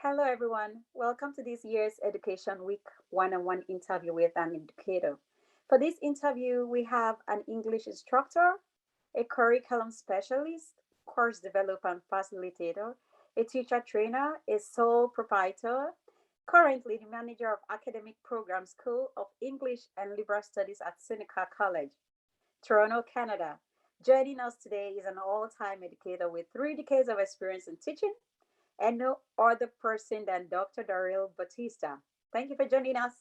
Hello, everyone. Welcome to this year's Education Week one-on-one interview with an educator. For this interview, we have an English instructor, a curriculum specialist, course developer and facilitator, a teacher trainer, a sole proprietor, currently the manager of Academic Program School of English and Liberal Studies at Seneca College, Toronto, Canada. Joining us today is an all time educator with 3 decades of experience in teaching and no other person than Dr. Darryl Bautista. Thank you for joining us.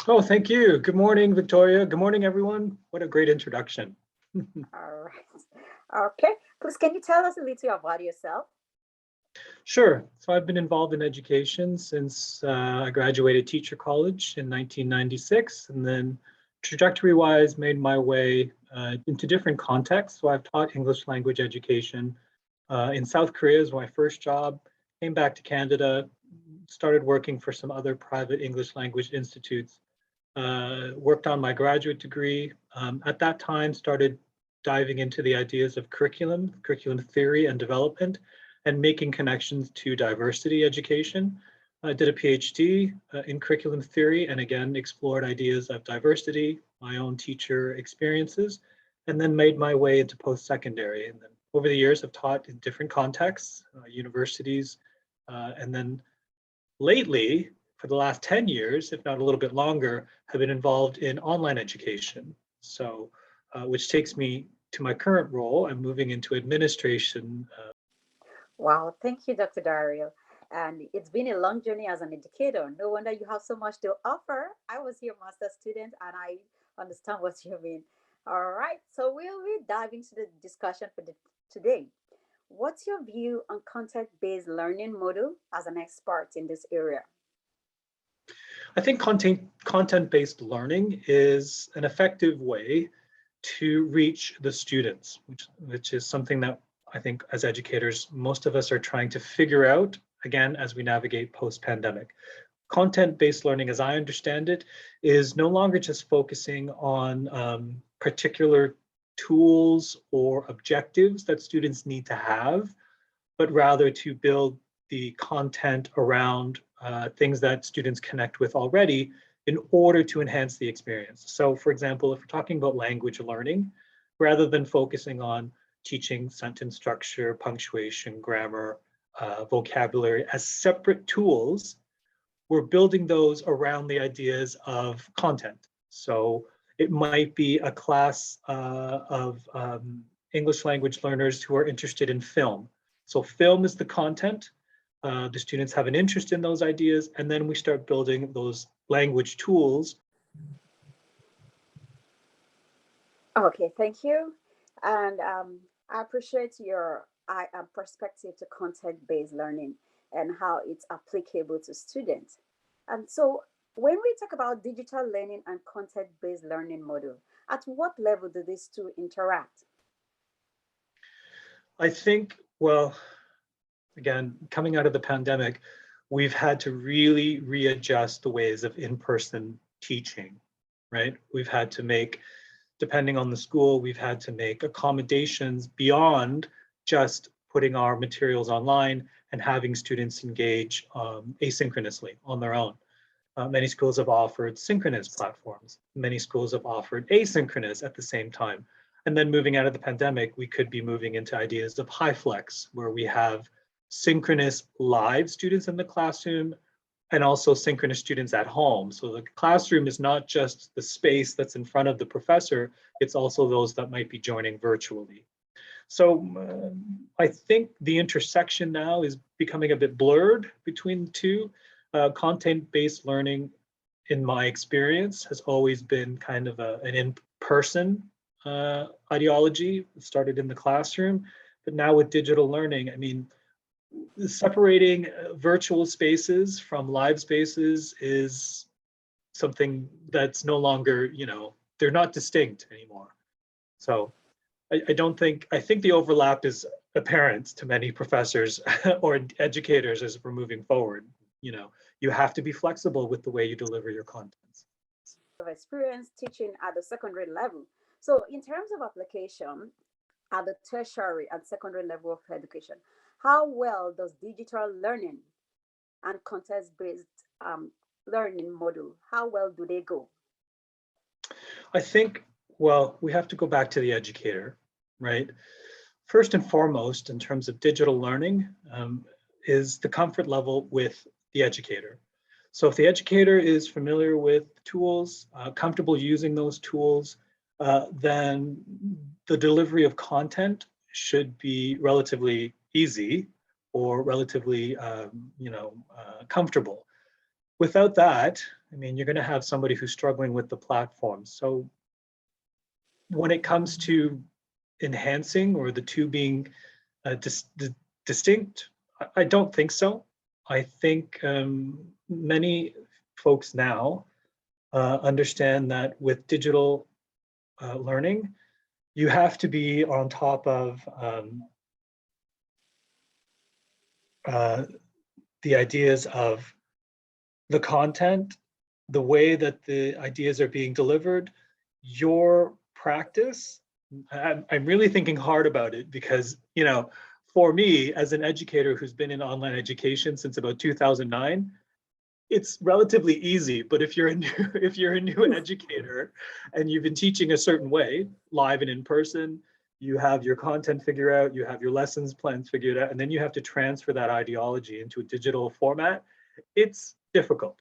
Oh, thank you. Good morning, Victoria. Good morning, everyone. What a great introduction. All right. Okay. Please, can you tell us a little about yourself? Sure. So I've been involved in education since I graduated teacher college in 1996, and then trajectory-wise made my way into different contexts. So I've taught English language education in South Korea as my first job, came back to Canada, started working for some other private English language institutes, worked on my graduate degree. At that time, started diving into the ideas of curriculum theory and development, and making connections to diversity education. I did a PhD in curriculum theory and again explored ideas of diversity, my own teacher experiences, and then made my way into post-secondary. And then over the years, I've taught in different contexts, universities, and then lately, for the last 10 years, if not a little bit longer, have been involved in online education. So, which takes me to my current role. I'm moving into administration. Wow, thank you, Dr. Dario. And it's been a long journey as an educator. No wonder you have so much to offer. I was your master student and I understand what you mean. All right, so we'll be diving into the discussion for today. What's your view on content-based learning model as an expert in this area? I think content-based learning is an effective way to reach the students, which is something that I think as educators, most of us are trying to figure out, again, as we navigate post-pandemic. Content-based learning, as I understand it, is no longer just focusing on particular tools or objectives that students need to have, but rather to build the content around things that students connect with already in order to enhance the experience. So for example, if we're talking about language learning, rather than focusing on teaching sentence structure, punctuation, grammar, vocabulary as separate tools, we're building those around the ideas of content. So it might be a class of English language learners who are interested in film. So film is the content. The students have an interest in those ideas, and then we start building those language tools. Okay, thank you. And I appreciate your perspective to content-based learning and how it's applicable to students. And so when we talk about digital learning and content-based learning model, at what level do these two interact? I think, well, again, coming out of the pandemic, we've had to really readjust the ways of in-person teaching, right? We've had to make, depending on the school, we've had to make accommodations beyond just putting our materials online and having students engage asynchronously on their own. Many schools have offered synchronous platforms. Many schools have offered asynchronous at the same time. And then moving out of the pandemic, we could be moving into ideas of high flex, where we have synchronous live students in the classroom and also synchronous students at home. So the classroom is not just the space that's in front of the professor, it's also those that might be joining virtually. So I think the intersection now is becoming a bit blurred between the two. Content-based learning, in my experience, has always been kind of an in-person ideology. It started in the classroom, but now with digital learning, I mean, separating virtual spaces from live spaces is something that's no longer, they're not distinct anymore. So I don't think, I think the overlap is apparent to many professors or educators as we're moving forward. You have to be flexible with the way you deliver your contents. Of experience teaching at the secondary level. So in terms of application at the tertiary and secondary level of education, how well does digital learning and context-based learning model? How well do they go? I think, well, we have to go back to the educator, right? First and foremost, in terms of digital learning, is the comfort level with the educator. So if the educator is familiar with tools, comfortable using those tools, then the delivery of content should be relatively easy or relatively, comfortable. Without that, I mean, you're going to have somebody who's struggling with the platform. So when it comes to enhancing or the two being distinct, I don't think so. I think many folks now understand that with digital learning, you have to be on top of the ideas of the content, the way that the ideas are being delivered, your practice. I'm really thinking hard about it because, for me as an educator who's been in online education since about 2009, it's relatively easy. But if you're a new if you're a new educator and you've been teaching a certain way, live and in person, you have your content figured out, you have your lessons plans figured out, and then you have to transfer that ideology into a digital format. It's difficult.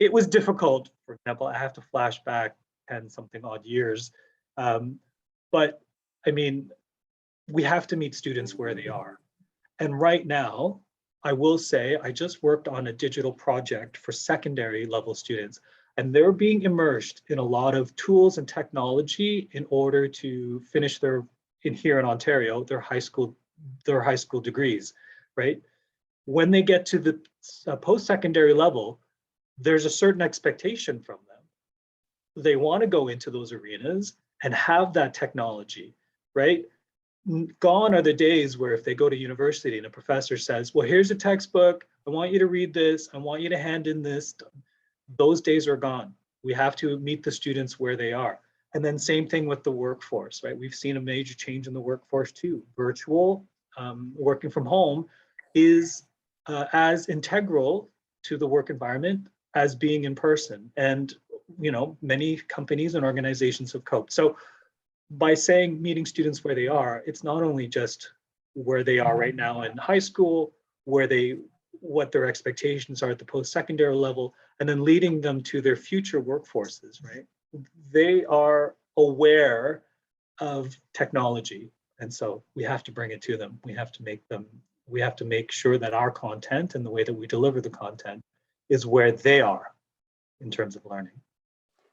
It was difficult. For example, I have to flash back 10 something odd years. But I mean, we have to meet students where they are. And right now, I will say, I just worked on a digital project for secondary level students, and they're being immersed in a lot of tools and technology in order to finish here in Ontario, their high school degrees, right? When they get to the post-secondary level, there's a certain expectation from them. They want to go into those arenas and have that technology, right? Gone are the days where if they go to university and a professor says, well, here's a textbook, I want you to read this, I want you to hand in this. Those days are gone. We have to meet the students where they are. And then same thing with the workforce, right? We've seen a major change in the workforce too. Virtual, working from home is as integral to the work environment as being in person. And many companies and organizations have coped. So by saying meeting students where they are, it's not only just where they are right now in high school, what their expectations are at the post-secondary level, and then leading them to their future workforces, right? They are aware of technology. And so we have to bring it to them. We have to make sure that our content and the way that we deliver the content is where they are in terms of learning.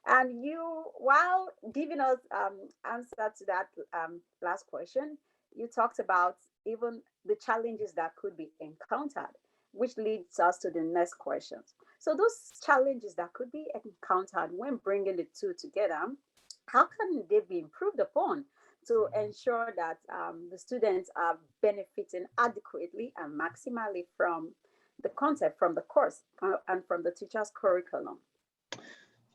And you, while giving us answer to that last question, you talked about even the challenges that could be encountered, which leads us to the next questions. So those challenges that could be encountered when bringing the two together, how can they be improved upon to ensure that the students are benefiting adequately and maximally from the content, from the course, and from the teacher's curriculum?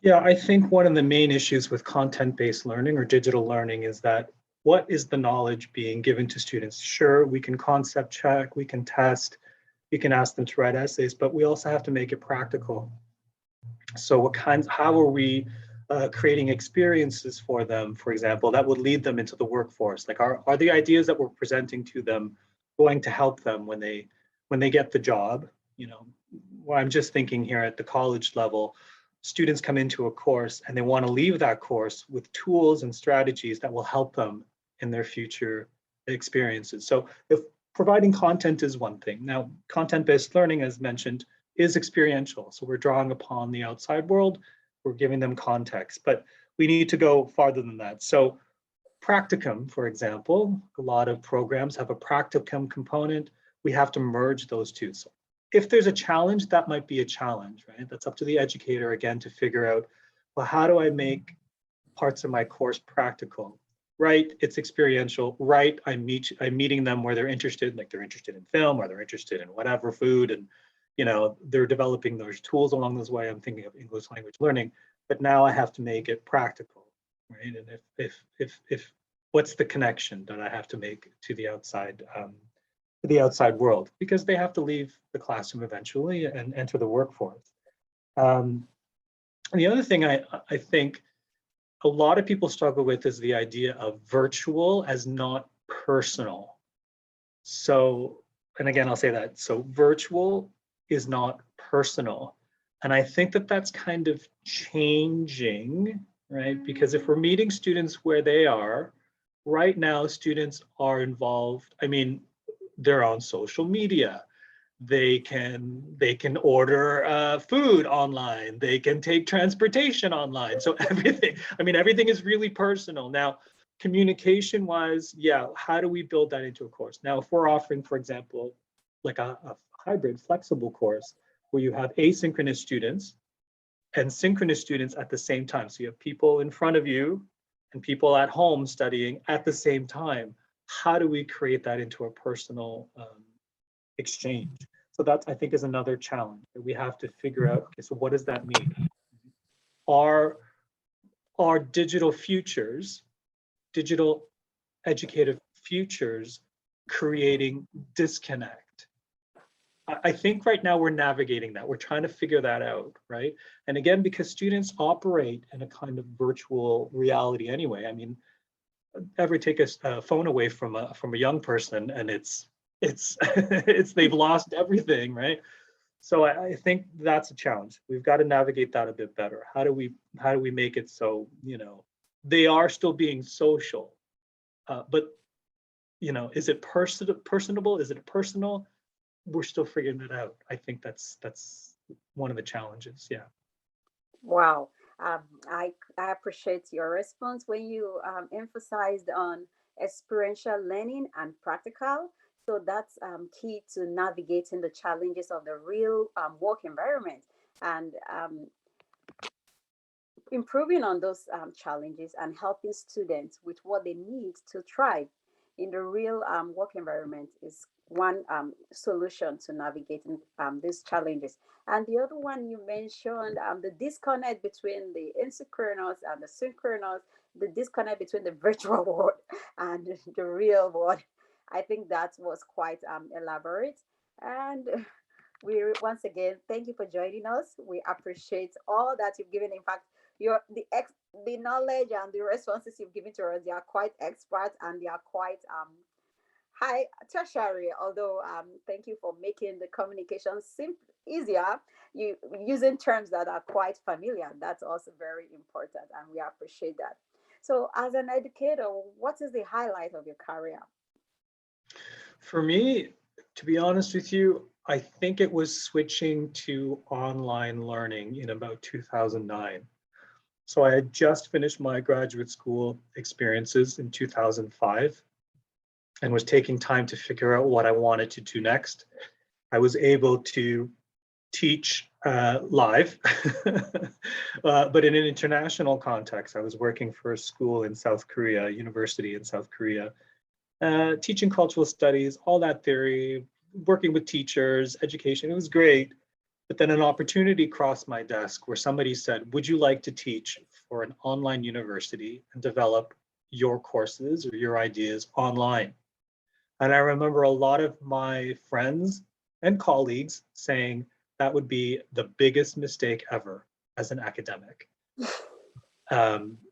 Yeah, I think one of the main issues with content-based learning or digital learning is that what is the knowledge being given to students? Sure, we can concept check, we can test, we can ask them to write essays, but we also have to make it practical. So how are we creating experiences for them, for example, that would lead them into the workforce? Like, are the ideas that we're presenting to them going to help them when they get the job? Well, I'm just thinking here at the college level, students come into a course and they want to leave that course with tools and strategies that will help them in their future experiences. So if providing content is one thing. Now, content-based learning, as mentioned, is experiential. So we're drawing upon the outside world, we're giving them context, but we need to go farther than that. So practicum, for example, a lot of programs have a practicum component. We have to merge those two. So if there's a challenge, that might be a challenge, right? That's up to the educator, again, to figure out, well, how do I make parts of my course practical? Right, it's experiential. Right, I'm meeting them where they're interested, like they're interested in film or they're interested in whatever food, and they're developing those tools along this way. I'm thinking of English language learning, but now I have to make it practical, right? And if what's the connection that I have to make to the outside the outside world because they have to leave the classroom eventually and enter the workforce. And the other thing I think a lot of people struggle with is the idea of virtual as not personal. So, and again, I'll say that. So virtual is not personal. And I think that that's kind of changing, right? Because if we're meeting students where they are, right now, students are involved. I mean, they're on social media. They can order food online. They can take transportation online. So everything, I mean, everything is really personal. Now, communication wise, yeah, how do we build that into a course? Now, if we're offering, for example, like a hybrid flexible course where you have asynchronous students and synchronous students at the same time. So you have people in front of you and people at home studying at the same time. How do we create that into a personal exchange? So that I think is another challenge that we have to figure out. Okay, so what does that mean? Are digital futures, digital educative futures, creating disconnect? I think right now we're navigating that. We're trying to figure that out, right? And again, because students operate in a kind of virtual reality anyway. I mean, ever take a phone away from a young person and it's it's they've lost everything, right? So I think that's a challenge. We've got to navigate that a bit better. How do we make it so, you know, they are still being social, but you know, is it personable? Is it personal? We're still figuring it out. I think that's one of the challenges. Yeah. Wow. I appreciate your response when you emphasized on experiential learning and practical. So that's key to navigating the challenges of the real work environment and improving on those challenges and helping students with what they need to thrive in the real work environment is one solution to navigating these challenges. And the other one you mentioned, the disconnect between the asynchronous and the synchronous, the disconnect between the virtual world and the real world. I think that was quite elaborate. And we once again thank you for joining us. We appreciate all that you've given. In fact, your the knowledge and the responses you've given to us, they are quite expert and they are quite high tertiary. Although thank you for making the communication simple, easier. You using terms that are quite familiar. That's also very important, and we appreciate that. So, as an educator, what is the highlight of your career? For me, to be honest with you, I think it was switching to online learning in about 2009. So I had just finished my graduate school experiences in 2005 and was taking time to figure out what I wanted to do next. I was able to teach live, but in an international context. I was working for a school in South Korea, a university in South Korea, teaching cultural studies, all that theory, working with teachers, education. It was great. But then an opportunity crossed my desk where somebody said, would you like to teach for an online university and develop your courses or your ideas online? And I remember a lot of my friends and colleagues saying that would be the biggest mistake ever as an academic.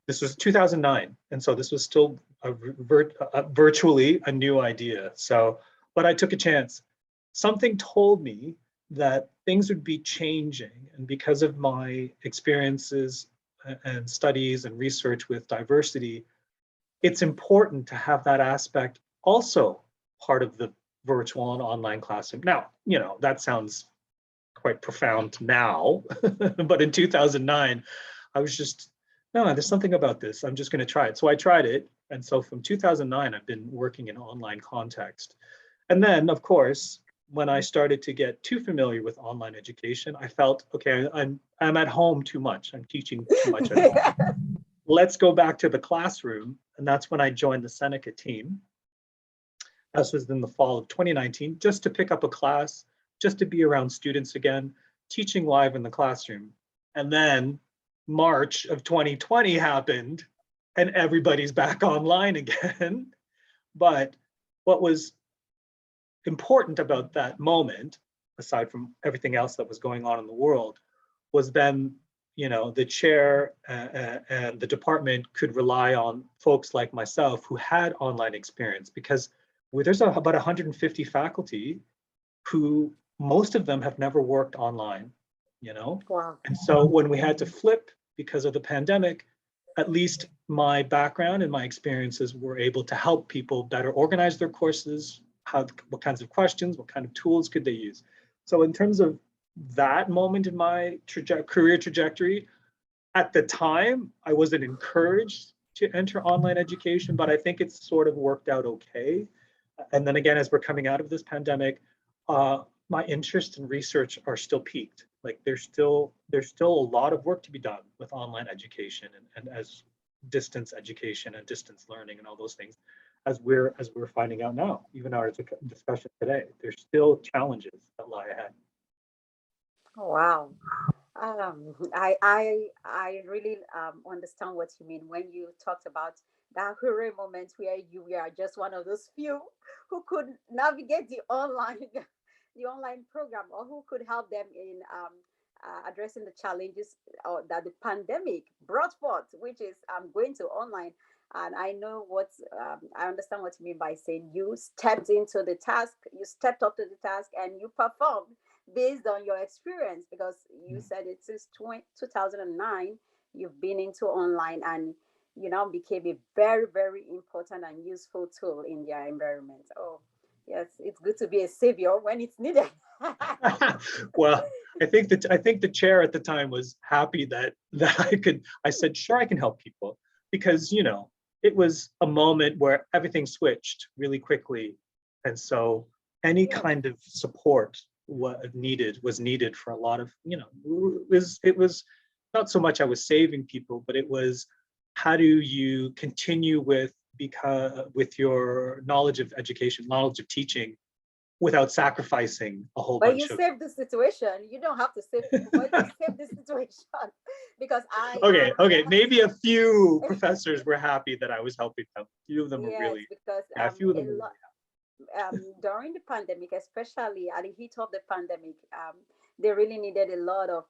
This was 2009, and so this was still virtually a new idea. So, but I took a chance. Something told me that things would be changing, and because of my experiences and studies and research with diversity, it's important to have that aspect also part of the virtual and online classroom. Now, you know, that sounds quite profound now, but in 2009, I was just, no, there's something about this. I'm just going to try it. So I tried it. And so from 2009, I've been working in online context. And then, of course, when I started to get too familiar with online education, I felt, okay, I'm at home too much. I'm teaching too much at home. Let's go back to the classroom. And that's when I joined the Seneca team. This was in the fall of 2019, just to pick up a class, just to be around students again, teaching live in the classroom. And then March of 2020 happened and everybody's back online again. But what was important about that moment, aside from everything else that was going on in the world, was then, the chair and the department could rely on folks like myself who had online experience, because there's about 150 faculty who most of them have never worked online. Wow. And so when we had to flip because of the pandemic, at least my background and my experiences were able to help people better organize their courses, what kinds of questions, what kind of tools could they use. So in terms of that moment in my career trajectory, at the time, I wasn't encouraged to enter online education, but I think it's sort of worked out okay. And then again, as we're coming out of this pandemic, my interest in research are still peaked. Like there's still a lot of work to be done with online education and as distance education and distance learning and all those things, as we're finding out now, even our discussion today. There's still challenges that lie ahead. Wow. I really understand what you mean when you talked about that hooray moment where you were just one of those few who could navigate the online the online program, or who could help them in addressing the challenges that the pandemic brought forth, which is going to online. And I know I understand what you mean by saying you stepped into the task, you stepped up to the task, and you performed based on your experience, because you said it since 2009 you've been into online, and you now became a very, very important and useful tool in their environment. Oh, yes, it's good to be a savior when it's needed. Well, I think the chair at the time was happy that I said, sure, I can help people, because it was a moment where everything switched really quickly. And so any Yes. kind of support was needed for a lot of, it was not so much I was saving people, but it was, how do you continue with your knowledge of education, knowledge of teaching, without sacrificing a whole But you bunch of. saved the situation. You don't have to save people, but you saved the situation. Because Okay, maybe a few professors were happy that I was helping them. A few of them were yes, really, because yeah, a few of a them were lot really during the pandemic, especially at the heat of the pandemic, they really needed a lot of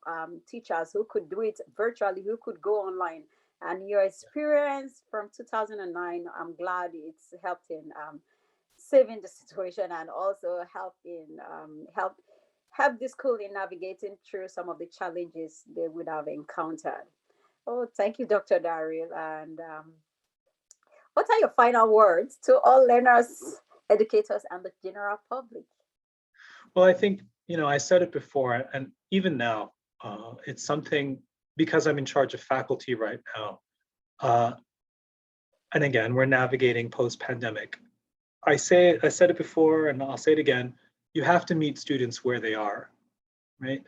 teachers who could do it virtually, who could go online. And your experience from 2009, I'm glad it's helped in saving the situation, and also help the school in navigating through some of the challenges they would have encountered. Oh, thank you, Dr. Daryl. And what are your final words to all learners, educators, and the general public? Well, I think, I said it before, and even now, it's something, because I'm in charge of faculty right now. And again, we're navigating post-pandemic. I said it before, and I'll say it again, you have to meet students where they are, right?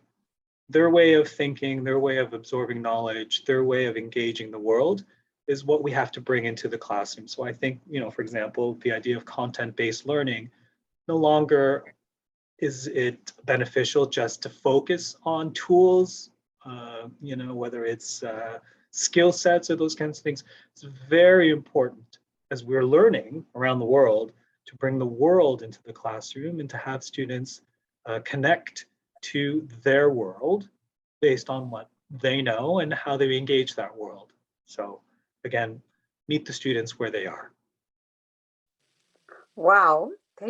Their way of thinking, their way of absorbing knowledge, their way of engaging the world is what we have to bring into the classroom. So I think, for example, the idea of content-based learning, no longer is it beneficial just to focus on tools, whether it's skill sets or those kinds of things. It's very important, as we're learning around the world, to bring the world into the classroom and to have students connect to their world based on what they know and how they engage that world. So again, meet the students where they are. Wow.